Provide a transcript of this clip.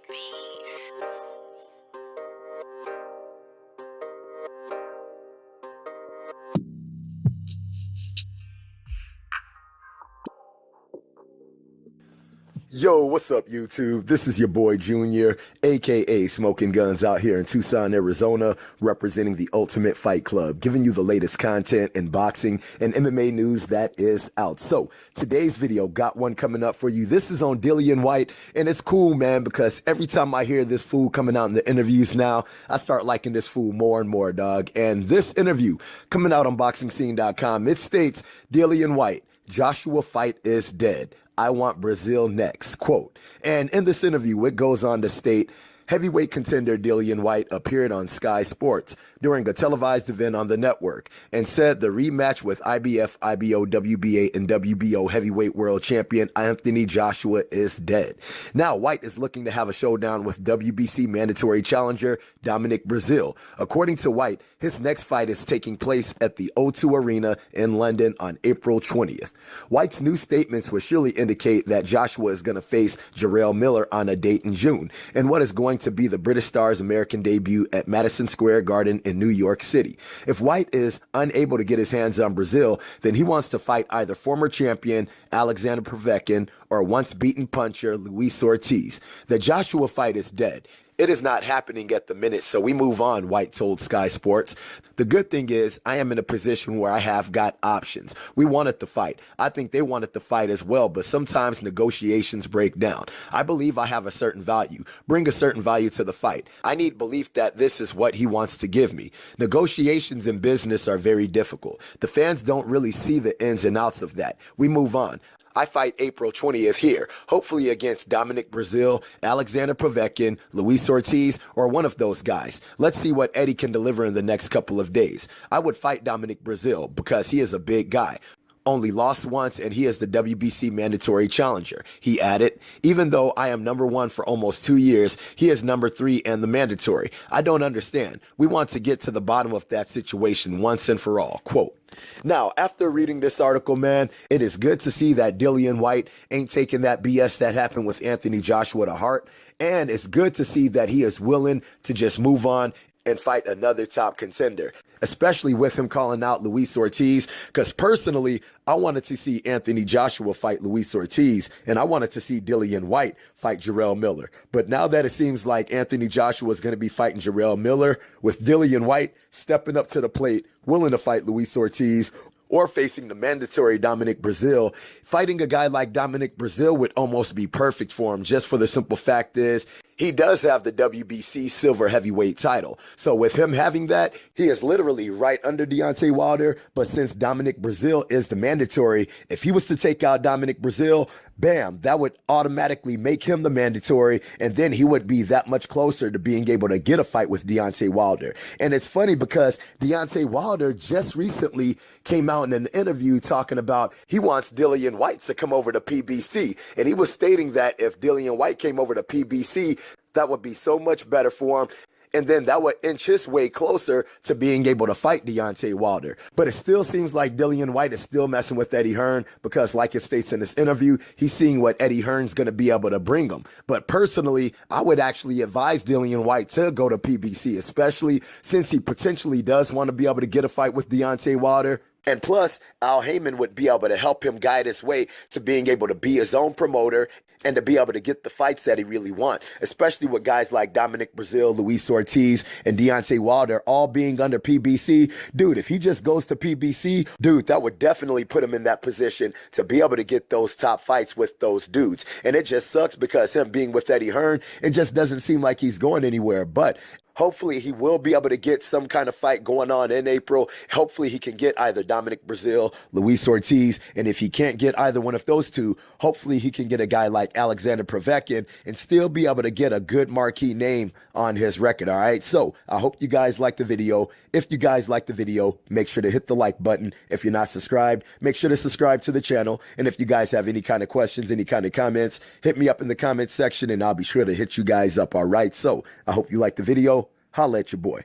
bees. Yo, what's up, YouTube? This is your boy Junior, aka Smoking Guns, out here in Tucson, Arizona, representing the Ultimate Fight Club, giving you the latest content in boxing and MMA news that is out. So, today's video got one coming up for you. This is on Dillian Whyte, and it's cool, man, because every time I hear this fool coming out in the interviews now, I start liking this fool more and more, dog. And this interview coming out on BoxingScene.com, it states, Dillian Whyte, Joshua fight is dead. I want Breazeale next, quote. And in this interview, it goes on to state, heavyweight contender Dillian Whyte appeared on Sky Sports during a televised event on the network and said the rematch with IBF, IBO, WBA, and WBO heavyweight world champion Anthony Joshua is dead. Now, Whyte is looking to have a showdown with WBC mandatory challenger Dominic Breazeale. According to Whyte, his next fight is taking place at the O2 Arena in London on April 20th. Whyte's new statements would surely indicate that Joshua is going to face Jarrell Miller on a date in June, and what is going to be the British star's American debut at Madison Square Garden in New York City. If Whyte is unable to get his hands on Breazeale, then he wants to fight either former champion Alexander Povetkin or once beaten puncher Luis Ortiz. The Joshua fight is dead. It is not happening at the minute, so we move on, Whyte told Sky Sports. The good thing is I am in a position where I have got options. We wanted the fight. I think they wanted the fight as well, but sometimes negotiations break down. I believe I have a certain value. Bring a certain value to the fight. I need belief that this is what he wants to give me. Negotiations in business are very difficult. The fans don't really see the ins and outs of that. We move on. I fight April 20th here, hopefully against Dominic Breazeale, Alexander Povetkin, Luis Ortiz, or one of those guys. Let's see what Eddie can deliver in the next couple of days. I would fight Dominic Breazeale because he is a big guy. Only lost once, and he is the WBC mandatory challenger. He added, even though I am number one for almost 2 years, he is number 3 and the mandatory. I don't understand. We want to get to the bottom of that situation once and for all, quote. Now, after reading this article, man, it is good to see that Dillian Whyte ain't taking that BS that happened with Anthony Joshua to heart, and it's good to see that he is willing to just move on and fight another top contender, especially with him calling out Luis Ortiz, because personally, I wanted to see Anthony Joshua fight Luis Ortiz, and I wanted to see Dillian Whyte fight Jarrell Miller. But now that it seems like Anthony Joshua is going to be fighting Jarrell Miller, with Dillian Whyte stepping up to the plate, willing to fight Luis Ortiz, or facing the mandatory Dominic Breazeale, fighting a guy like Dominic Breazeale would almost be perfect for him, just for the simple fact is, he does have the WBC silver heavyweight title. So with him having that, he is literally right under Deontay Wilder. But since Dominic Breazeale is the mandatory, if he was to take out Dominic Breazeale, bam, that would automatically make him the mandatory. And then he would be that much closer to being able to get a fight with Deontay Wilder. And it's funny because Deontay Wilder just recently came out in an interview talking about he wants Dillian Whyte to come over to PBC. And he was stating that if Dillian Whyte came over to PBC, that would be so much better for him. And then that would inch his way closer to being able to fight Deontay Wilder. But it still seems like Dillian Whyte is still messing with Eddie Hearn because, like it states in this interview, he's seeing what Eddie Hearn's going to be able to bring him. But personally, I would actually advise Dillian Whyte to go to PBC, especially since he potentially does want to be able to get a fight with Deontay Wilder. And plus, Al Heyman would be able to help him guide his way to being able to be his own promoter and to be able to get the fights that he really wants, especially with guys like Dominic Breazeale, Luis Ortiz, and Deontay Wilder all being under PBC. Dude, if he just goes to PBC, dude, that would definitely put him in that position to be able to get those top fights with those dudes. And it just sucks because him being with Eddie Hearn, it just doesn't seem like he's going anywhere. But hopefully he will be able to get some kind of fight going on in April. Hopefully he can get either Dominic Breazeale, Luis Ortiz, and if he can't get either one of those two, hopefully he can get a guy like Alexander Povetkin and still be able to get a good marquee name on his record, all right? So I hope you guys like the video. If you guys like the video, make sure to hit the like button. If you're not subscribed, make sure to subscribe to the channel. And if you guys have any kind of questions, any kind of comments, hit me up in the comments section and I'll be sure to hit you guys up, all right? So I hope you like the video. Holla at your boy.